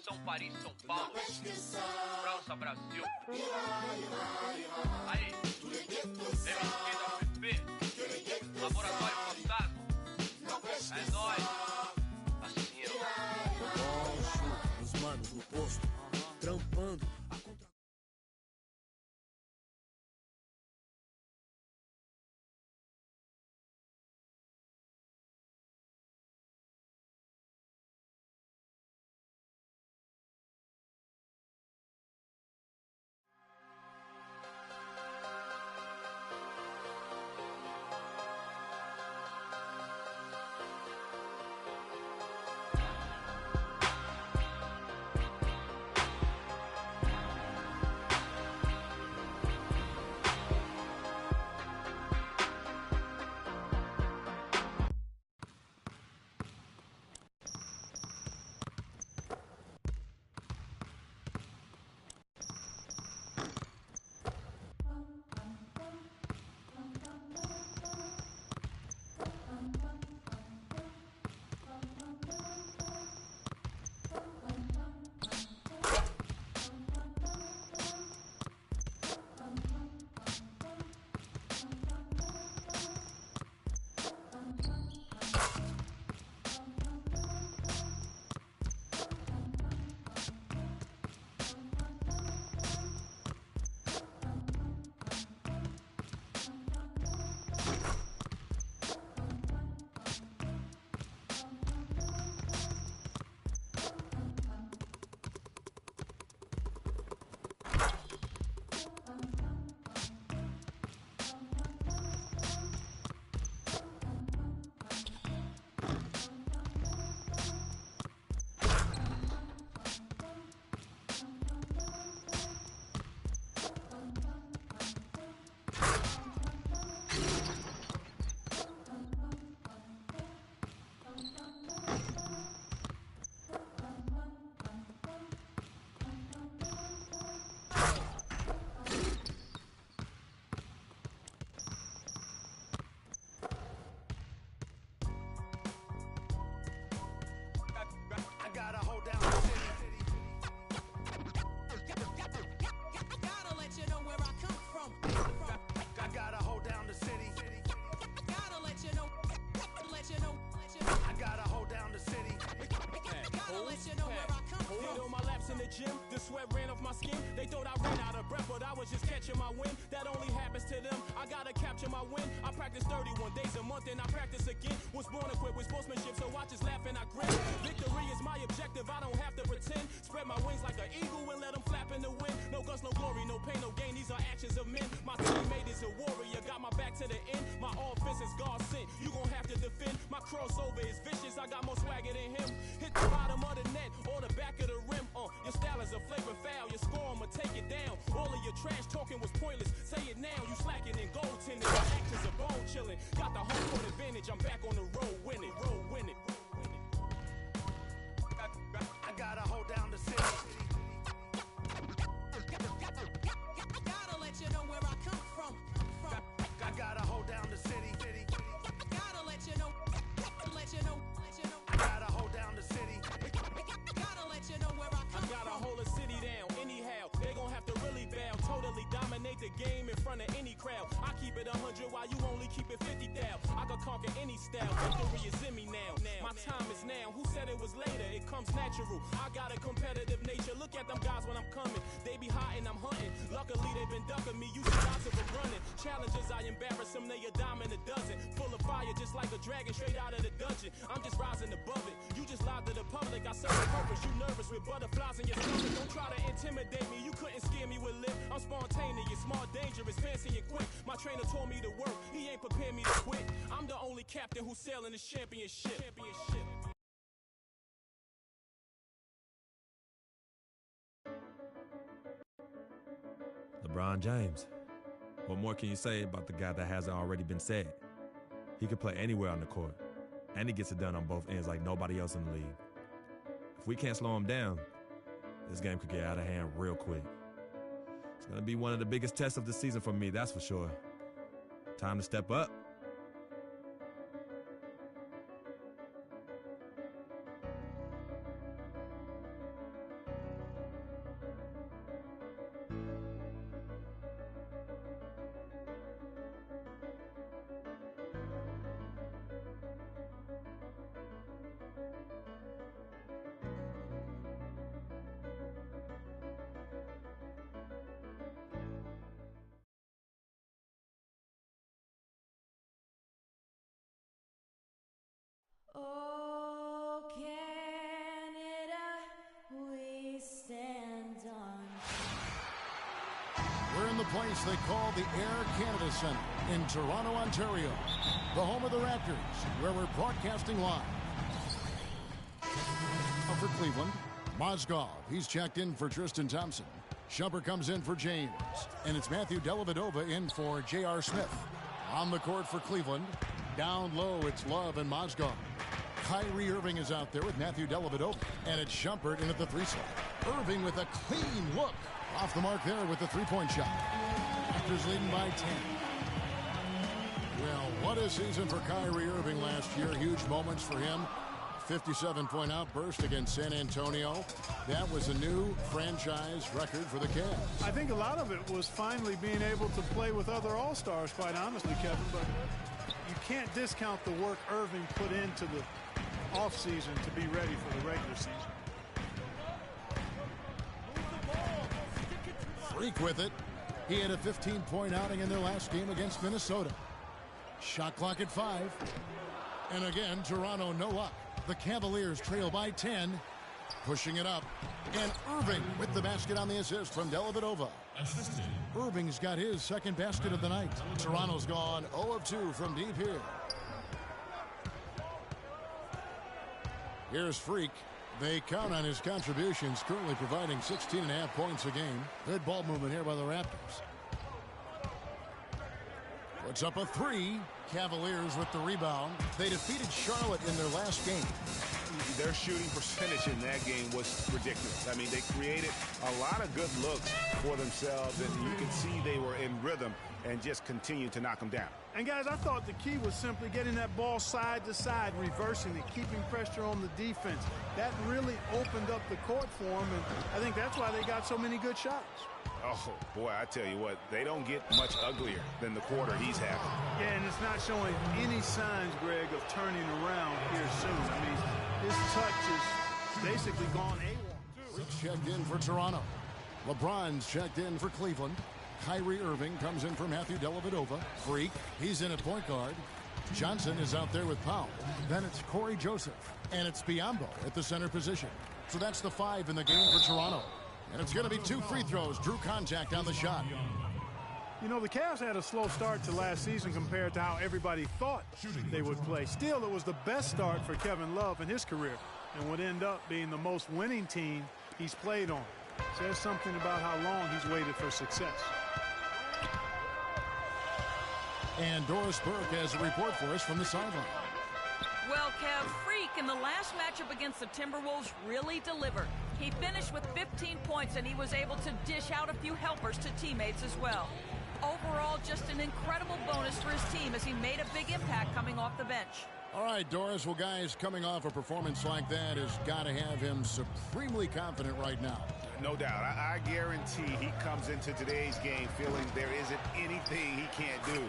São Paris, São Paulo, França, Brasil. Aí, MVP, Laboratório Fantasma. É nóis. Assim, ó. Os manos no posto, trampando. The sweat ran off my skin. They thought I ran out of breath, but I was just catching my wind. That only happens to them. I gotta capture my win. I practice 31 days a month and I practice again. Was born equipped with sportsmanship, so I just laugh and I grin. Victory is my objective, I don't have to pretend. Spread my wings like an eagle and let them flap in the wind. No guts, no glory, no pain, no gain. These are actions of men. My teammate is a warrior, got my back to the end. My offense is God sent. You gon' have to defend. My crossover is vicious, I got more swagger than him. Hit the bottom of the net or the back of the rim. Your style is a flavor foul, your score, I'ma take it down. All of your trash talking was pointless. Say it now, you slacking in goaltending. My actions are bone chilling. Got the home court advantage, I'm back on the road winning. I gotta hold down the city. Gotta let you know where I come from. I gotta hold down the city. Gotta let you know. I gotta hold down the city. Gotta let you know where I come from. I gotta hold a city down anyhow. They gon' have to really bow. Totally dominate the game in front of any crowd. I keep it 100 while you only keep it 50 down. I could conquer any style. Victory is in me now. My time is now. Who said it was later? It comes natural. I got a competitive nature. Look at them guys when I'm coming. They be hot and I'm hunting. Luckily they've been ducking me. You see lots of them running. Challenges I embarrass them. They a dime in a dozen. Full of fire just like a dragon straight out of the dungeon. I'm just rising above it. You just lied to the public. I serve a purpose. You nervous with butterflies in your stomach. Don't try to intimidate me. You couldn't scare me with lip. I'm spontaneous, smart, dangerous, fancy and quick. My trainer told me to work. He ain't prepared me to quit. I'm the only captain who's sailing this championship. LeBron James. What more can you say about the guy that hasn't already been said? He can play anywhere on the court, and he gets it done on both ends like nobody else in the league. If we can't slow him down, this game could get out of hand real quick. It's going to be one of the biggest tests of the season for me, that's for sure. Time to step up. Oh, Canada, we stand on. We're in the place they call the Air Canada Centre in Toronto, Ontario, the home of the Raptors, where we're broadcasting live. For Cleveland, Mozgov, he's checked in for Tristan Thompson. Shumpert comes in for James, and it's Matthew Dellavedova in for J.R. Smith. On the court for Cleveland, down low, it's Love and Mozgov. Kyrie Irving is out there with Matthew Dellavedova, and it's Shumpert in at the three slot. Irving with a clean look. Off the mark there with the three-point shot. Raptors leading by 10. Well, what a season for Kyrie Irving last year. Huge moments for him. 57-point outburst against San Antonio. That was a new franchise record for the Cavs. I think a lot of it was finally being able to play with other All-Stars, quite honestly, Kevin. But you can't discount the work Irving put into the offseason to be ready for the regular season. Freak with it. He had a 15-point outing in their last game against Minnesota. Shot clock at 5. And again, Toronto no luck. The Cavaliers trail by 10. Pushing it up. And Irving with the basket on the assist from Dellavedova. Irving's got his second basket of the night. Toronto's gone 0 of 2 from deep here. Here's Freak. They count on his contributions, currently providing 16.5 points a game. Good ball movement here by the Raptors. Puts up a three. Cavaliers with the rebound. They defeated Charlotte in their last game. Their shooting percentage in that game was ridiculous. I mean, they created a lot of good looks for themselves, and you can see they were in rhythm and just continued to knock them down. And, guys, I thought the key was simply getting that ball side to side, reversing it, keeping pressure on the defense. That really opened up the court for them, and I think that's why they got so many good shots. Oh, boy, I tell you what, they don't get much uglier than the quarter he's having. Yeah, and it's not showing any signs, Greg, of turning around here soon. I mean, his touch is basically gone AWOL. Freak's checked in for Toronto. LeBron's checked in for Cleveland. Kyrie Irving comes in for Matthew Dellavedova. Freak, he's in at point guard. Johnson is out there with Powell. Then it's Corey Joseph. And it's Biyombo at the center position. So that's the 5 in the game for Toronto. And it's going to be 2 free throws. Drew contact on the shot. You know, the Cavs had a slow start to last season compared to how everybody thought they would play. Still, it was the best start for Kevin Love in his career and would end up being the most winning team he's played on. Says something about how long he's waited for success. And Doris Burke has a report for us from the sideline. Well, Kev, Freak in the last matchup against the Timberwolves really delivered. He finished with 15 points, and he was able to dish out a few helpers to teammates as well. Overall, just an incredible bonus for his team as he made a big impact coming off the bench. All right, Doris. Well, guys, coming off a performance like that has got to have him supremely confident right now. No doubt. I guarantee he comes into today's game feeling there isn't anything he can't do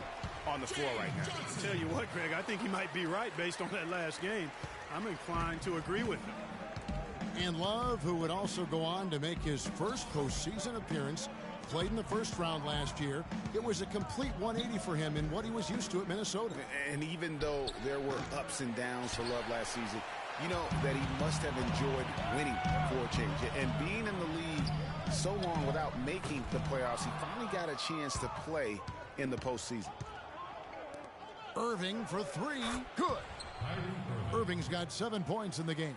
on the floor right now. I'll tell you what, Greg, I think he might be right based on that last game. I'm inclined to agree with him. And Love, who would also go on to make his first postseason appearance, played in the first round last year. It was a complete 180 for him in what he was used to at Minnesota. And even though there were ups and downs for Love last season, you know that he must have enjoyed winning for a change. And being in the league so long without making the playoffs, he finally got a chance to play in the postseason. Irving for 3. Good. Irving's got 7 points in the game.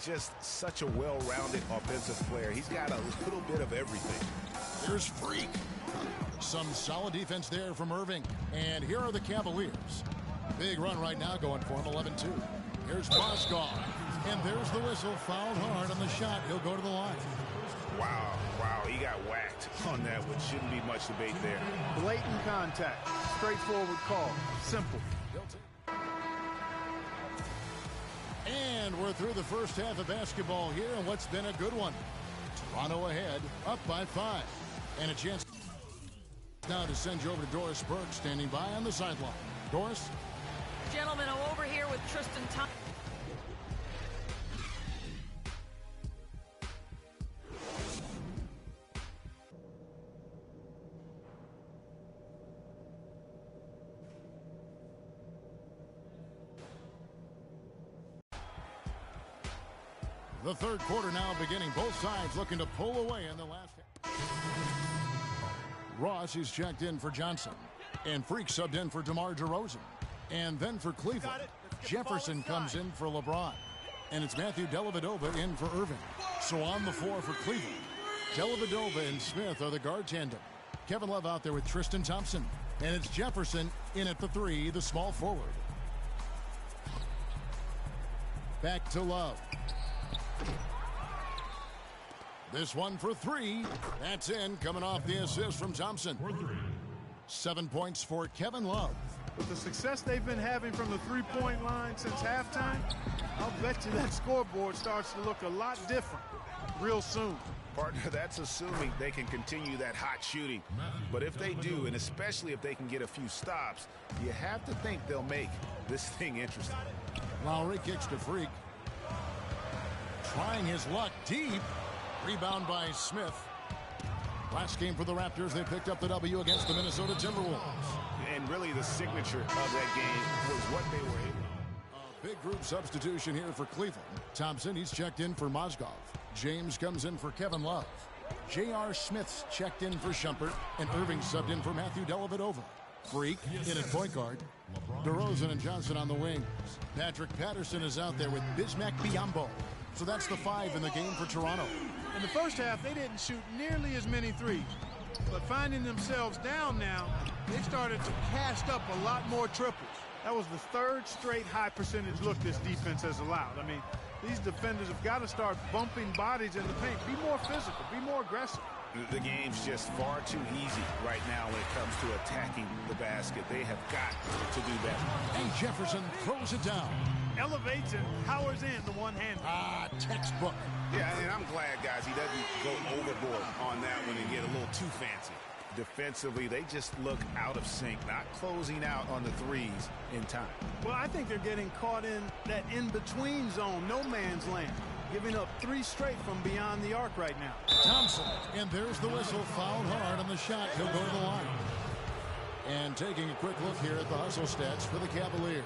Just such a well-rounded offensive player. He's got a little bit of everything. Here's Freak. Some solid defense there from Irving. And here are the Cavaliers. Big run right now going for him, 11-2. Here's Mozgov. And there's the whistle. Fouled hard on the shot. He'll go to the line. Wow, he got whacked on that, which shouldn't be much debate there. Blatant contact. Straightforward call. Simple. And we're through the first half of basketball here, and what's been a good one. Toronto ahead, up by 5. And a chance now to send you over to Doris Burke, standing by on the sideline. Doris? Gentlemen, I'm over here with Tristan Thompson. The third quarter now beginning. Both sides looking to pull away in the last. Ross is checked in for Johnson. And Freak subbed in for DeMar DeRozan. And then for Cleveland, Jefferson comes in for LeBron. And it's Matthew Dellavedova in for Irving. So on the floor for Cleveland, Dellavedova and Smith are the guard tandem. Kevin Love out there with Tristan Thompson. And it's Jefferson in at the three, the small forward. Back to Love. This one for three. That's in, coming off the assist from Thompson. 7 points for Kevin Love. With the success they've been having from the three-point line since halftime, I'll bet you that scoreboard starts to look a lot different real soon. Partner, that's assuming they can continue that hot shooting. But if they do, and especially if they can get a few stops, you have to think they'll make this thing interesting. Lowry kicks to Freak. Trying his luck deep. Rebound by Smith. Last game for the Raptors, they picked up the W against the Minnesota Timberwolves. And really the signature of that game was what they were able. A big group substitution here for Cleveland. Thompson, he's checked in for Mozgov. James comes in for Kevin Love. J.R. Smith's checked in for Shumpert. And Irving subbed in for Matthew Dellavedova. Freak in at point guard. DeRozan and Johnson on the wings. Patrick Patterson is out there with Bismack Biyombo. So that's the 5 in the game for Toronto. In the first half, they didn't shoot nearly as many threes. But finding themselves down now, they started to cast up a lot more triples. That was the third straight high percentage look this defense has allowed. I mean, these defenders have got to start bumping bodies in the paint. Be more physical. Be more aggressive. The game's just far too easy right now when it comes to attacking the basket. They have got to do better. And Jefferson throws it down. Elevates and powers in the one-hand. Textbook. Yeah, and I'm glad, guys, he doesn't go overboard on that one and get a little too fancy. Defensively, they just look out of sync, not closing out on the threes in time. Well, I think they're getting caught in that in-between zone, no man's land. Giving up 3 straight from beyond the arc right now. Thompson, and there's the whistle, fouled hard on the shot. He'll go to the line. And taking a quick look here at the hustle stats for the Cavaliers.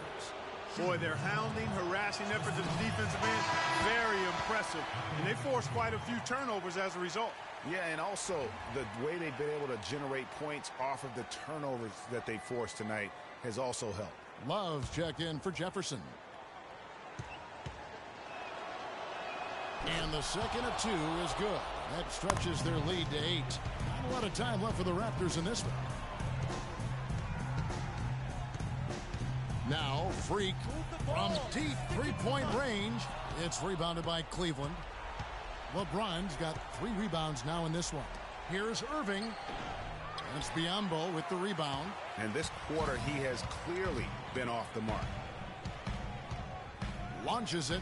Boy, their hounding, harassing effort to the defensive end, very impressive. And they forced quite a few turnovers as a result. Yeah, and also the way they've been able to generate points off of the turnovers that they forced tonight has also helped. Love's checked in for Jefferson. And the second of 2 is good. That stretches their lead to 8. Not a lot of time left for the Raptors in this one. Now, Freak from deep three-point range. It's rebounded by Cleveland. LeBron's got 3 rebounds now in this one. Here's Irving. It's Biyombo with the rebound. And this quarter, he has clearly been off the mark. Launches it.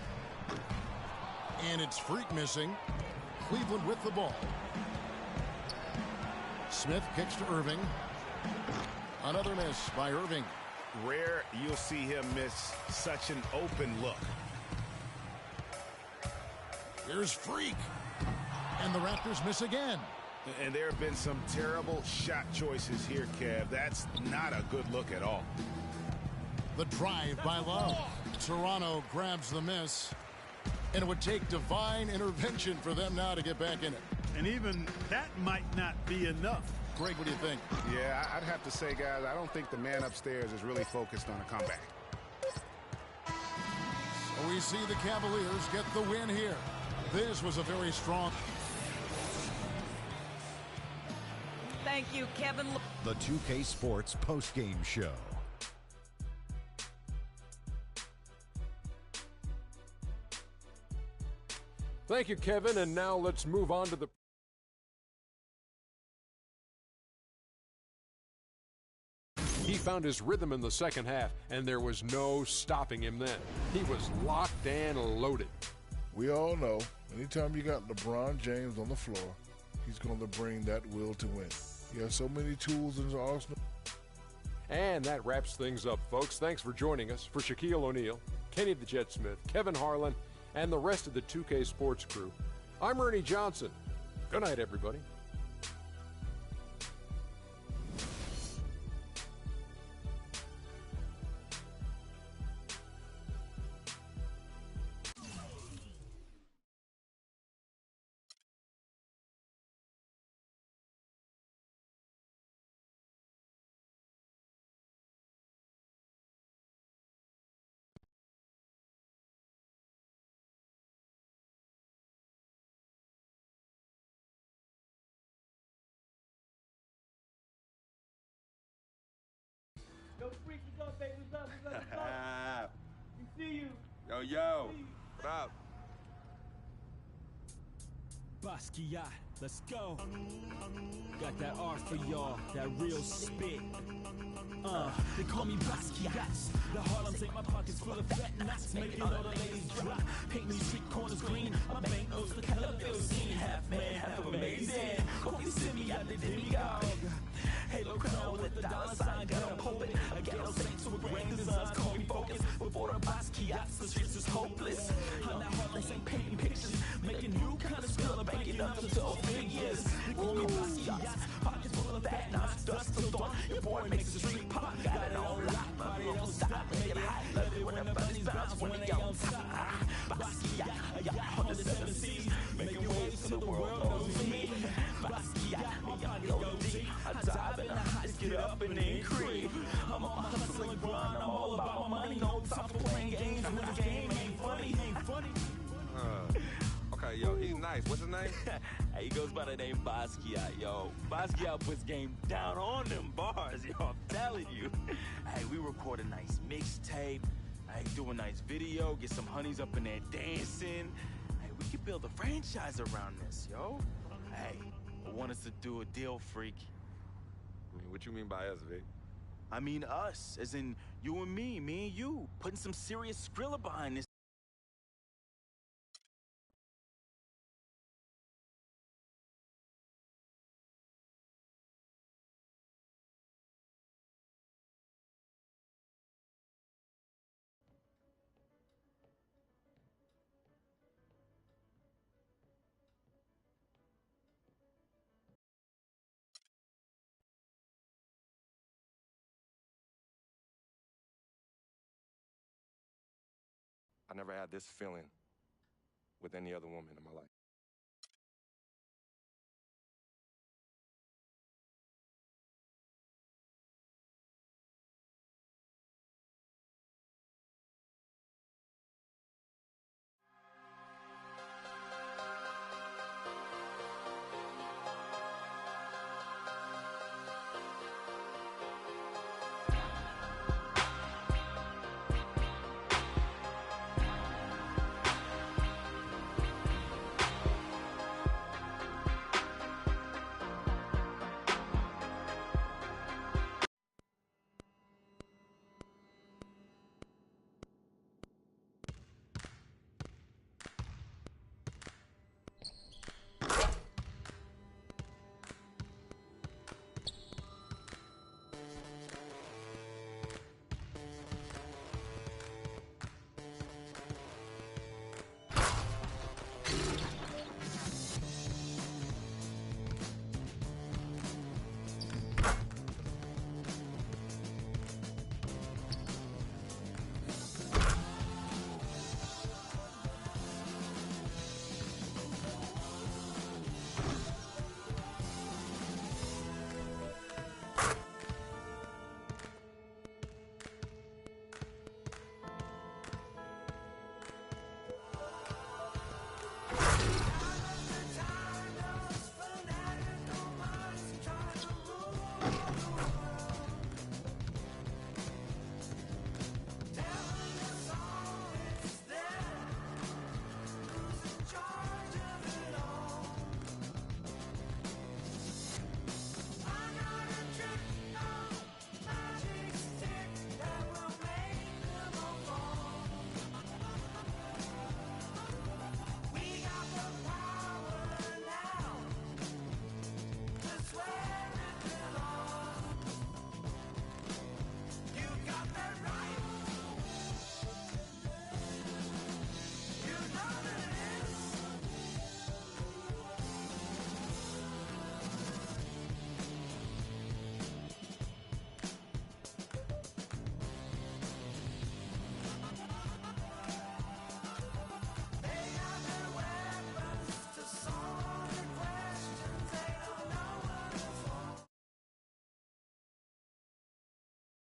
And it's Freak missing. Cleveland with the ball. Smith kicks to Irving. Another miss by Irving. Rare you'll see him miss such an open look. Here's Freak. And the Raptors miss again. And there have been some terrible shot choices here, Kev. That's not a good look at all. The drive by Love. Toronto grabs the miss. And it would take divine intervention for them now to get back in it. And even that might not be enough. Greg, what do you think? Yeah, I'd have to say, guys, I don't think the man upstairs is really focused on a comeback. So we see the Cavaliers get the win here. This was a very strong... Thank you, Kevin. The 2K Sports postgame show. Thank you, Kevin, and now let's move on to the... He found his rhythm in the second half, and there was no stopping him then. He was locked and loaded. We all know, anytime you got LeBron James on the floor, he's going to bring that will to win. He has so many tools in his arsenal. And that wraps things up, folks. Thanks for joining us. For Shaquille O'Neal, Kenny the Jet Smith, Kevin Harlan, and the rest of the 2K Sports crew, I'm Ernie Johnson. Good night, everybody. What's up, baby? What's up? We see you. Yo. What up? Basquiat, let's go. Got that art for y'all, that real spit. They call me Basquiat. The Harlem's ain't my pockets full of fat knots, making all the ladies drop. Paint these street corners green. My banknotes the color bill scene. Half man, half amazing. Call me Simi out the demigod. Halo crown with the dollar sign, got on pulpit. A ghetto saint with grand designs, call me focus. Before the Basquiats, the streets is hopeless. I'm that Harlem ain't painting pictures, making new kind of skill, banking up to 12 figures. They call me Basquiats, pockets full of fat knots, dust till dawn. Your boy makes the street pop, got it on lock, but it don't stop, make it hot. Love it when the bunnies bounce when they on top. Basquiat, I got on the 7 seas, making waves till the world knows me. Basquiat, my pocket go deep. I dive in the heights, get up and then creep. I'm on my hustle and grind, I'm all about my money. No time for playing games when this game ain't funny. Okay, yo, he's nice. What's his name? Hey, he goes by the name Basquiat, yo. Basquiat puts game down on them bars, yo. I'm telling you. Hey, we record a nice mixtape. Hey, do a nice video, get some honeys up in there dancing. Hey, we could build a franchise around this, yo. Hey, I want us to do a deal, freak. I mean, what you mean by us, Vic? I mean us, as in you and me and you, putting some serious Skrilla behind this. I never had this feeling with any other woman in my life.